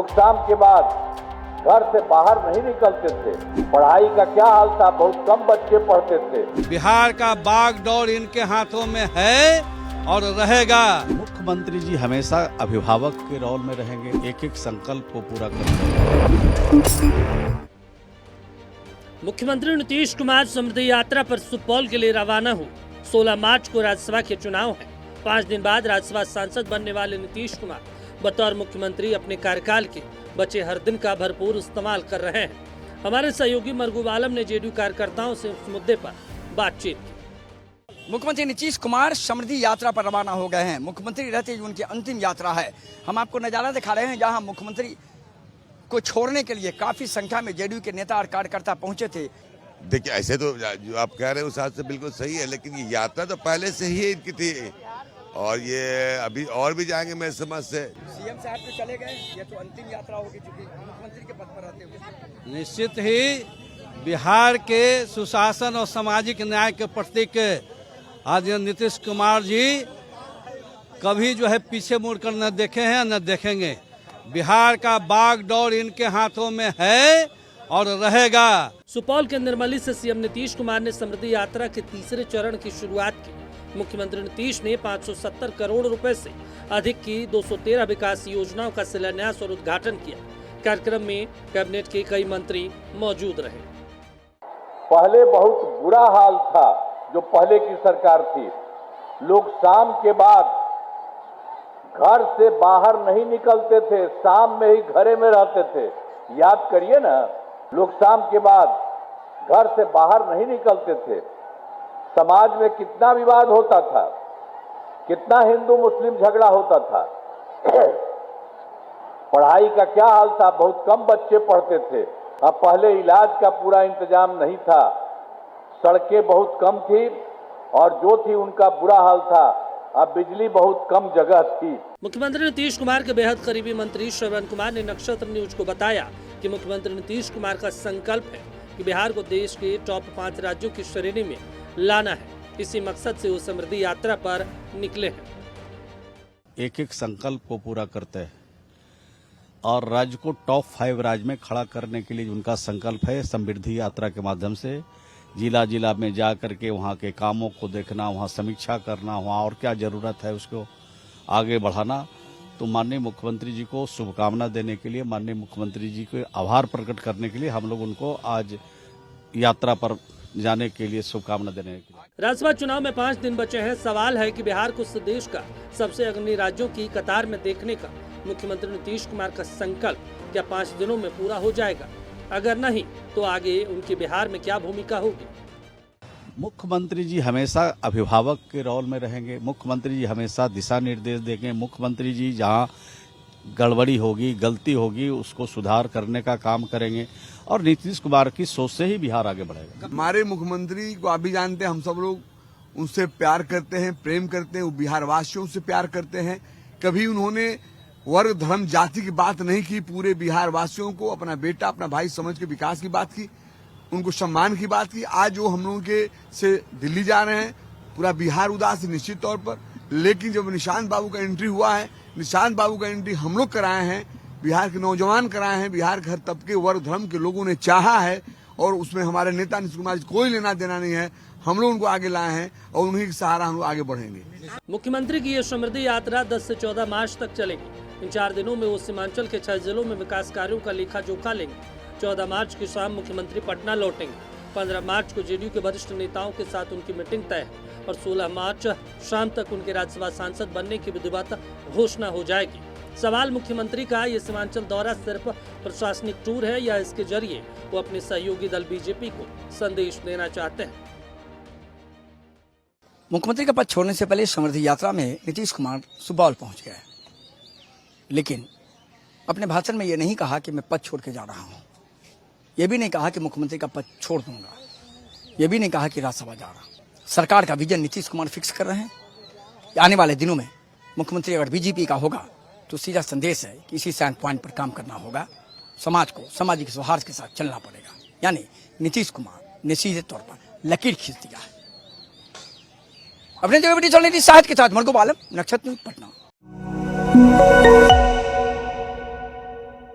लोग शाम के बाद घर से बाहर नहीं निकलते थे। पढ़ाई का क्या हाल था, बहुत कम बच्चे पढ़ते थे। बिहार का बागडोर इनके हाथों में है और रहेगा। मुख्यमंत्री जी हमेशा अभिभावक के रोल में रहेंगे, एक एक संकल्प को पूरा करेंगे। मुख्यमंत्री नीतीश कुमार समृद्धि यात्रा पर सुपौल के लिए रवाना हुए। 16 मार्च को राज्यसभा के चुनाव हैं। 5 दिन बाद राज्यसभा सांसद बनने वाले नीतीश कुमार बतौर मुख्यमंत्री अपने कार्यकाल के बचे हर दिन का भरपूर इस्तेमाल कर रहे हैं। हमारे सहयोगी मरगूब आलम ने जेडीयू कार्यकर्ताओं से उस मुद्दे पर बातचीत की। मुख्यमंत्री नीतीश कुमार समृद्धि यात्रा पर रवाना हो गए हैं। मुख्यमंत्री रहते ही उनकी अंतिम यात्रा है। हम आपको नजारा दिखा रहे हैं जहां मुख्यमंत्री को छोड़ने के लिए काफी संख्या में जेडीयू के नेता और कार्यकर्ता पहुंचे थे। देखिए, ऐसे तो जो आप कह रहे हैं उस हिसाब से बिल्कुल सही है, लेकिन ये यात्रा तो पहले से ही इनकी थी और ये अभी और भी जाएंगे मेरे समझ से। सीएम साहब तो चले गए, ये तो अंतिम यात्रा होगी चूंकि मुख्यमंत्री के पद पर रहते हुए। निश्चित ही बिहार के सुशासन और सामाजिक न्याय के प्रतीक आज नीतीश कुमार जी कभी जो है पीछे मुड़कर न देखे हैं न देखेंगे। बिहार का बागडोर इनके हाथों में है और रहेगा। सुपौल के निर्मली से सीएम नीतीश कुमार ने समृद्धि यात्रा के तीसरे चरण की शुरुआत की। मुख्यमंत्री नीतीश ने 570 करोड़ रुपए से अधिक की 213 विकास योजनाओं का शिलान्यास और उद्घाटन किया। कार्यक्रम में कैबिनेट के कई मंत्री मौजूद रहे। पहले बहुत बुरा हाल था जो पहले की सरकार थी। लोग शाम के बाद घर से बाहर नहीं निकलते थे, शाम में ही घरे में रहते थे। याद करिए ना, लोग शाम के बाद घर से बाहर नहीं निकलते थे। समाज में कितना विवाद होता था, कितना हिंदू मुस्लिम झगड़ा होता था। पढ़ाई का क्या हाल था, बहुत कम बच्चे पढ़ते थे। अब पहले इलाज का पूरा इंतजाम नहीं था, सड़कें बहुत कम थी और जो थी उनका बुरा हाल था। अब बिजली बहुत कम जगह थी। मुख्यमंत्री नीतीश कुमार के बेहद करीबी मंत्री श्रवण कुमार ने नक्षत्र न्यूज को बताया कि मुख्यमंत्री नीतीश कुमार का संकल्प है कि बिहार को देश के टॉप 5 राज्यों की श्रेणी में लाना है। इसी मकसद से वो समृद्धि यात्रा पर निकले हैं। एक एक संकल्प को पूरा करते हैं और राज्य को टॉप 5 राज्य में खड़ा करने के लिए उनका संकल्प है। समृद्धि यात्रा के माध्यम से जिला जिला में जा करके वहाँ के कामों को देखना, वहाँ समीक्षा करना, वहाँ और क्या जरूरत है उसको आगे बढ़ाना। तो माननीय मुख्यमंत्री जी को शुभकामना देने के लिए, माननीय मुख्यमंत्री जी को आभार प्रकट करने के लिए हम लोग उनको आज यात्रा पर जाने के लिए शुभकामना देने के लिए। राज्यसभा चुनाव में 5 दिन बचे हैं। सवाल है कि बिहार को देश का सबसे अग्रणी राज्यों की कतार में देखने का मुख्यमंत्री नीतीश कुमार का संकल्प क्या 5 दिनों में पूरा हो जाएगा? अगर नहीं तो आगे उनकी बिहार में क्या भूमिका होगी? मुख्यमंत्री जी हमेशा अभिभावक के रोल में रहेंगे। मुख्यमंत्री जी हमेशा दिशा निर्देश देंगे। मुख्यमंत्री जी जहां गड़बड़ी होगी, गलती होगी, उसको सुधार करने का काम करेंगे और नीतीश कुमार की सोच से ही बिहार आगे बढ़ेगा। हमारे मुख्यमंत्री को आप भी जानते हैं, हम सब लोग उनसे प्यार करते हैं, प्रेम करते हैं। वो बिहार वासियों से प्यार करते हैं। कभी उन्होंने वर्ग धर्म जाति की बात नहीं की। पूरे बिहार वासियों को अपना बेटा, अपना भाई समझ के विकास की बात की, उनको सम्मान की बात की। आज वो हम लोगों के से दिल्ली जा रहे हैं, पूरा बिहार उदास है निश्चित तौर पर। लेकिन जब निशांत बाबू का एंट्री हुआ है, निशांत बाबू का एंट्री हम लोग कराए हैं, बिहार के नौजवान कराए हैं, बिहार के हर तबके वर्ग धर्म के लोगों ने चाहा है और उसमें हमारे नेता नीतीश कुमार जी कोई लेना देना नहीं है। हम लोग उनको आगे लाए हैं और उन्हीं के सहारा हम लोग आगे बढ़ेंगे। मुख्यमंत्री की ये समृद्धि यात्रा 10 से 14 मार्च तक चलेगी। इन 4 दिनों में वो सीमांचल के 6 जिलों में विकास कार्यों का लेखा जोखा लेंगे। 14 मार्च की शाम मुख्यमंत्री पटना लौटेंगे। 15 मार्च को जेडीयू के वरिष्ठ नेताओं के साथ उनकी मीटिंग तय है और 16 मार्च शाम तक उनके राज्यसभा सांसद बनने की विधिवत घोषणा हो जाएगी। सवाल मुख्यमंत्री का ये सीमांचल दौरा सिर्फ प्रशासनिक टूर है या इसके जरिए वो अपने सहयोगी दल बीजेपी को संदेश देना चाहते हैं? मुख्यमंत्री का पद छोड़ने से पहले समृद्धि यात्रा में नीतीश कुमार सुपौल पहुंच गए, लेकिन अपने भाषण में ये नहीं कहा कि मैं पद छोड़ के जा रहा हूं। ये भी नहीं कहा कि मुख्यमंत्री का पद छोड़ दूंगा। ये भी नहीं कहा कि राज्यसभा जा रहा। सरकार का विजन नीतीश कुमार फिक्स कर रहे हैं। आने वाले दिनों में मुख्यमंत्री अगर बीजेपी का होगा तो सीधा संदेश है कि इसी स्टैंड पॉइंट पर काम करना होगा। समाज को सामाजिक सौहार्द के साथ चलना पड़ेगा। यानी नीतीश कुमार ने सीधे तौर पर लकीर खींच दिया है। अपने जगह साहित्य के साथ मरगूब आलम, नक्षत्र न्यूज, पटना।